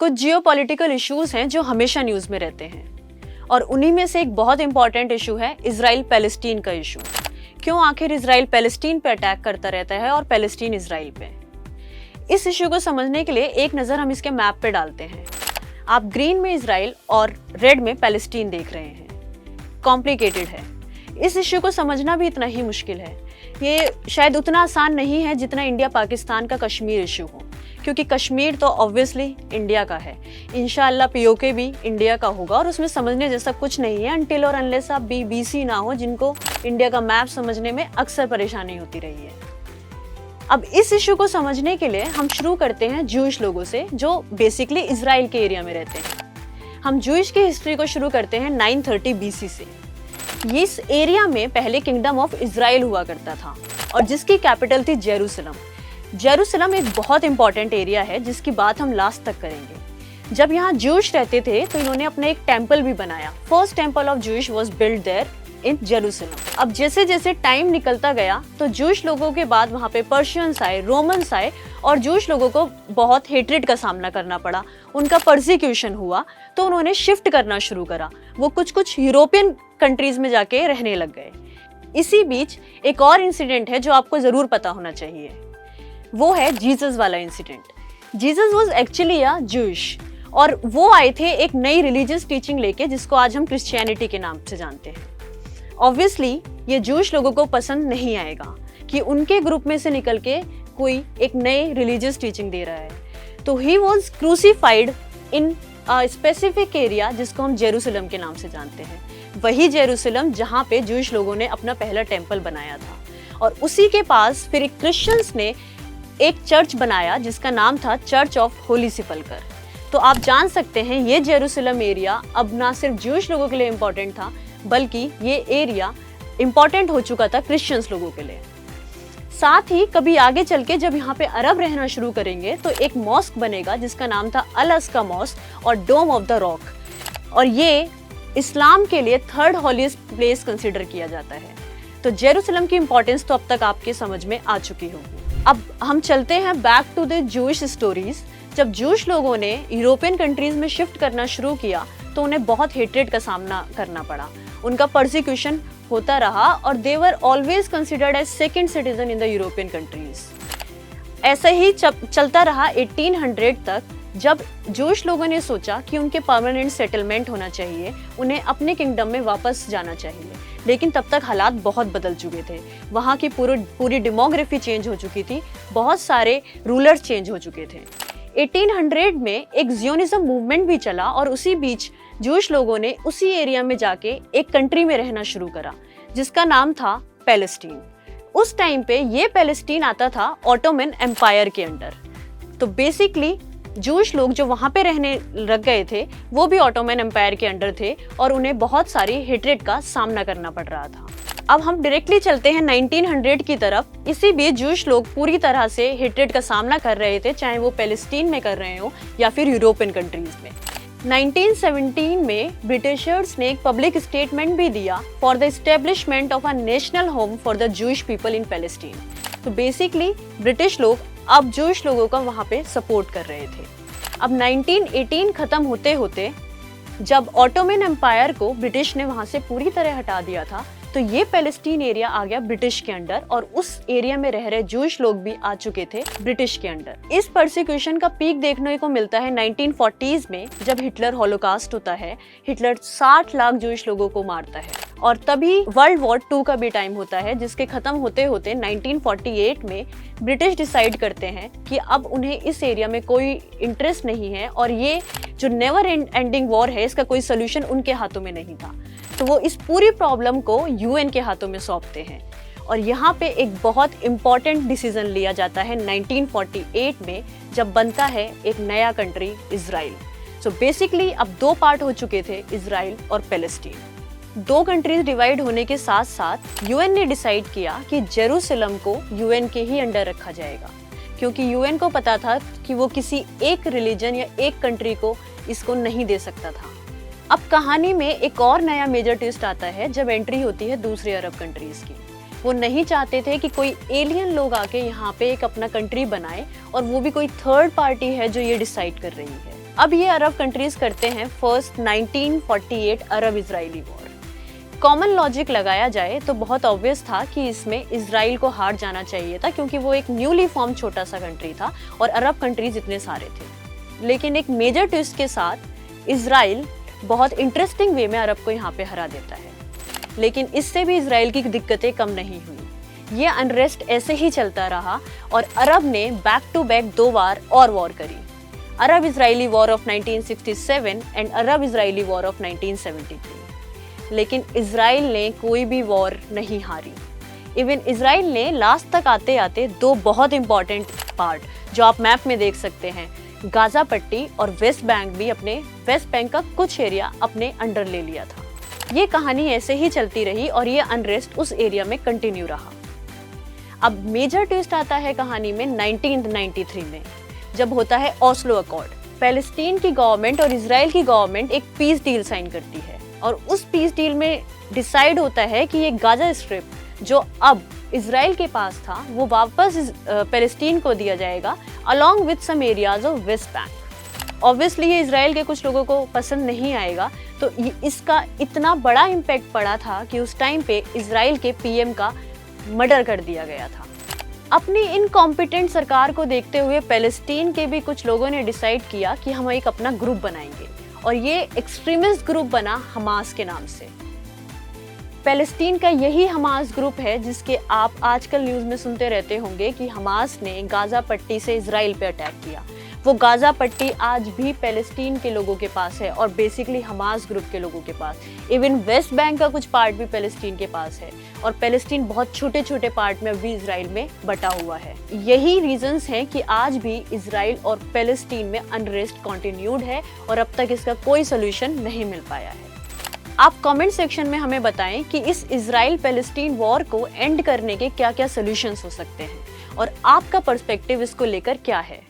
कुछ geopolitical issues हैं जो हमेशा न्यूज में रहते हैं और उन्हीं में से एक बहुत इंपॉर्टेंट इशू है इजराइल पैलेस्टीन का इशू। क्यों आखिर इजराइल पैलेस्टीन पे अटैक करता रहता है और पैलेस्टीन इजराइल पे? इस इशू को समझने के लिए एक नज़र हम इसके मैप पे डालते हैं। आप ग्रीन में इजराइल और रेड में पैलेस्टीन देख रहे हैं। कॉम्प्लिकेटेड है, इस इशू को समझना भी इतना ही मुश्किल है। ये शायद उतना आसान नहीं है जितना इंडिया पाकिस्तान का कश्मीर इशू हो, क्योंकि कश्मीर तो ऑब्वियसली इंडिया का है। इंशाअल्लाह पीओके भी इंडिया का होगा और उसमें समझने जैसा कुछ नहीं है अनटिल और अनलेस आप बीबीसी ना हो, जिनको इंडिया का मैप समझने में अक्सर परेशानी होती रही है। अब इस इशू को समझने के लिए हम शुरू करते हैं जूइश लोगों से, जो बेसिकली इजराइल के एरिया में रहते हैं। हम जूइश की हिस्ट्री को शुरू करते हैं 930 BC से। इस एरिया में पहले किंगडम ऑफ इजराइल हुआ करता था और जिसकी कैपिटल थी जेरूसलम। जेरूसलम एक बहुत इंपॉर्टेंट एरिया है जिसकी बात हम लास्ट तक करेंगे। जब यहाँ जूइश रहते थे तो इन्होंने अपना एक टेम्पल भी बनाया। First temple of Jewish was built there in Jerusalem. अब जैसे जैसे टाइम निकलता गया तो जूइश लोगों के बाद वहाँ पे पर्शियंस आए, रोमन्स आए और जूइश लोगों को बहुत हेट्रेड का सामना करना पड़ा। उनका परसिक्यूशन हुआ तो उन्होंने शिफ्ट करना शुरू करा। वो कुछ यूरोपियन कंट्रीज में जाके रहने लग गए। इसी बीच एक और इंसिडेंट है जो आपको जरूर पता होना चाहिए, वो है जीसस वाला incident. Jesus was actually a Jewish और वो आए थे एक नई रिलीजियस टीचिंग लेके, जिसको आज हम क्रिश्चियनिटी के नाम से जानते हैं। ऑब्वियसली ये जूइश लोगों को पसंद नहीं आएगा कि उनके ग्रुप में से निकल के कोई एक नई रिलीजियस टीचिंग दे रहा है। तो he was crucified in a specific area जिसको हम जेरूसलम के नाम से जानते हैं। वही जेरूसलम जहाँ पे जूइश लोगों ने अपना पहला टेम्पल बनाया था। और उसी के पास फिर क्रिश्चियंस ने एक चर्च बनाया जिसका नाम था चर्च ऑफ होली सिपल्कर। तो आप जान सकते हैं ये जेरूसलम एरिया अब ना सिर्फ जूइश लोगों के लिए इम्पोर्टेंट था, बल्कि ये एरिया इम्पोर्टेंट हो चुका था क्रिश्चियंस लोगों के लिए। साथ ही कभी आगे चल के जब यहाँ पे अरब रहना शुरू करेंगे तो एक मॉस्क बनेगा जिसका नाम था अल अस्का मॉस्क और डोम ऑफ द रॉक, और ये इस्लाम के लिए थर्ड हॉलीएस्ट प्लेस कंसिडर किया जाता है। तो जेरूसलम की इंपॉर्टेंस तो अब तक आपके समझ में आ चुकी होगी। अब हम चलते हैं back to the Jewish stories. जब जूइश लोगों ने यूरोपियन कंट्रीज में शिफ्ट करना शुरू किया तो उन्हें बहुत हेट्रेड का सामना करना पड़ा। उनका परसिक्यूशन होता रहा और they were always considered as second citizen in the European countries. ऐसा ही चलता रहा 1800 तक, जब जूइश लोगों ने सोचा कि उनके परमानेंट सेटलमेंट होना चाहिए, उन्हें अपने किंगडम में वापस जाना चाहिए। लेकिन तब तक हालात बहुत बदल चुके थे। वहाँ की पूरी डेमोग्राफी चेंज हो चुकी थी, बहुत सारे रूलर्स चेंज हो चुके थे। 1800 में एक जियोनिज्म मूवमेंट भी चला और उसी बीच जूइश लोगों ने उसी एरिया में जाके एक कंट्री में रहना शुरू करा जिसका नाम था पैलेस्टीन। उस टाइम पे ये पैलेस्टीन आता था ऑटोमन एम्पायर के अंडर। तो बेसिकली जूइश लोग जो वहाँ पे रहने लग गए थे वो भी ऑटोमन एम्पायर के अंडर थे और उन्हें बहुत सारी हेट्रेड का सामना करना पड़ रहा था। अब हम डायरेक्टली चलते हैं 1900 की तरफ। इसी बीच जूइश लोग पूरी तरह से हेट्रेड का सामना कर रहे थे, चाहे वो पैलेस्टीन में कर रहे हो या फिर यूरोपियन कंट्रीज में। 1917 में ब्रिटिशर्स ने एक पब्लिक स्टेटमेंट भी दिया for the establishment of a national home for the Jewish people in Palestine. तो बेसिकली ब्रिटिश लोग अब जूइश लोगों का वहाँ पे सपोर्ट कर रहे थे। अब 1918 खत्म होते होते जब ऑटोमन एम्पायर को ब्रिटिश ने वहाँ से पूरी तरह हटा दिया था, तो ये पैलेस्टीन एरिया आ गया ब्रिटिश के अंडर और उस एरिया में रह रहे जूइश लोग भी आ चुके थे ब्रिटिश के अंडर। इस परसिक्यूशन का पीक देखने को मिलता है 1940s में, जब हिटलर हॉलोकास्ट होता है। हिटलर 60 लाख जूइश लोगों को मारता है और तभी वर्ल्ड वॉर 2 का भी टाइम होता है, जिसके खत्म होते होते 1948 में ब्रिटिश डिसाइड करते हैं कि अब उन्हें इस एरिया में कोई इंटरेस्ट नहीं है और ये जो नेवर एंडिंग वॉर है इसका कोई सोल्यूशन उनके हाथों में नहीं था। तो वो इस पूरी प्रॉब्लम को यूएन के हाथों में सौंपते हैं और यहाँ पे एक बहुत इम्पॉर्टेंट डिसीजन लिया जाता है 1948 में, जब बनता है एक नया कंट्री इजराइल। सो बेसिकली अब 2 पार्ट हो चुके थे, इजराइल और पैलेस्टीन। 2 कंट्रीज डिवाइड होने के साथ साथ यूएन ने डिसाइड किया कि जेरूसलम को यूएन के ही अंडर रखा जाएगा, क्योंकि यूएन को पता था कि वो किसी एक रिलीजन या एक कंट्री को इसको नहीं दे सकता था। अब कहानी में एक और नया मेजर ट्विस्ट आता है जब एंट्री होती है दूसरे अरब कंट्रीज की। वो नहीं चाहते थे कि कोई एलियन लोग आके यहाँ पे एक अपना कंट्री बनाए और वो भी कोई थर्ड पार्टी है जो ये डिसाइड कर रही है। अब ये अरब कंट्रीज करते हैं फर्स्ट 1948 अरब इजरायली वॉर। कॉमन लॉजिक लगाया जाए तो बहुत ऑब्वियस था कि इसमें इजराइल को हार जाना चाहिए था, क्योंकि वो एक न्यूली फॉर्म छोटा सा कंट्री था और अरब कंट्रीज इतने सारे थे। लेकिन एक मेजर ट्विस्ट के साथ इजराइल बहुत इंटरेस्टिंग वे में अरब को यहाँ पे हरा देता है। लेकिन इससे भी इजराइल की दिक्कतें कम नहीं हुई। ये अनरेस्ट ऐसे ही चलता रहा और अरब ने बैक टू बैक 2 बार और वॉर करी, Arab Israeli war of 1967 and Arab Israeli war of 1973। लेकिन इजराइल ने कोई भी वॉर नहीं हारी। इवन इजराइल ने लास्ट तक आते आते 2 बहुत इंपॉर्टेंट पार्ट, जो आप मैप में देख सकते हैं, गाजा पट्टी और वेस्ट बैंक भी, अपने वेस्ट बैंक का कुछ एरिया अपने अंडर ले लिया था। ये कहानी ऐसे ही चलती रही और ये अनरेस्ट उस एरिया में कंटिन्यू रहा। अब मेजर ट्विस्ट आता है कहानी में 1993 में, जब होता है ओस्लो अकॉर्ड। पैलेस्टीन की गवर्नमेंट और इजराइल की गवर्नमेंट एक पीस डील साइन करती है और उस पीस डील में डिसाइड होता है कि ये गाजा स्ट्रिप जो अब इजराइल के पास था वो वापस पैलेस्टीन को दिया जाएगा along with some areas of West Bank. Obviously ये इजराइल के कुछ लोगों को पसंद नहीं आएगा, तो इसका इतना बड़ा इम्पैक्ट पड़ा था कि उस टाइम पे इजराइल के पीएम का मर्डर कर दिया गया था। अपनी इनकॉम्पिटेंट सरकार को देखते हुए पैलेस्टीन के भी कुछ लोगों ने डिसाइड किया कि हम एक अपना ग्रुप बनाएंगे और ये एक्सट्रीमिस्ट ग्रुप बना हमास के नाम से। पैलेस्टीन का यही हमास ग्रुप है जिसके आप आजकल न्यूज़ में सुनते रहते होंगे कि हमास ने गाजा पट्टी से इजराइल पे अटैक किया। वो गाजा पट्टी आज भी पैलेस्टीन के लोगों के पास है और बेसिकली हमास ग्रुप के लोगों के पास। इवन वेस्ट बैंक का कुछ पार्ट भी पैलेस्टीन के पास है और पैलेस्टीन बहुत छोटे छोटे पार्ट में अभी इजराइल में बटा हुआ है। यही रीजंस हैं कि आज भी इजराइल और पैलेस्टीन में अनरेस्ट कंटिन्यूड है और अब तक इसका कोई सोल्यूशन नहीं मिल पाया है। आप कमेंट सेक्शन में हमें बताएं कि इस इजराइल पैलेस्टीन वॉर को एंड करने के क्या क्या सोल्यूशंस हो सकते हैं और आपका पर्सपेक्टिव इसको लेकर क्या है।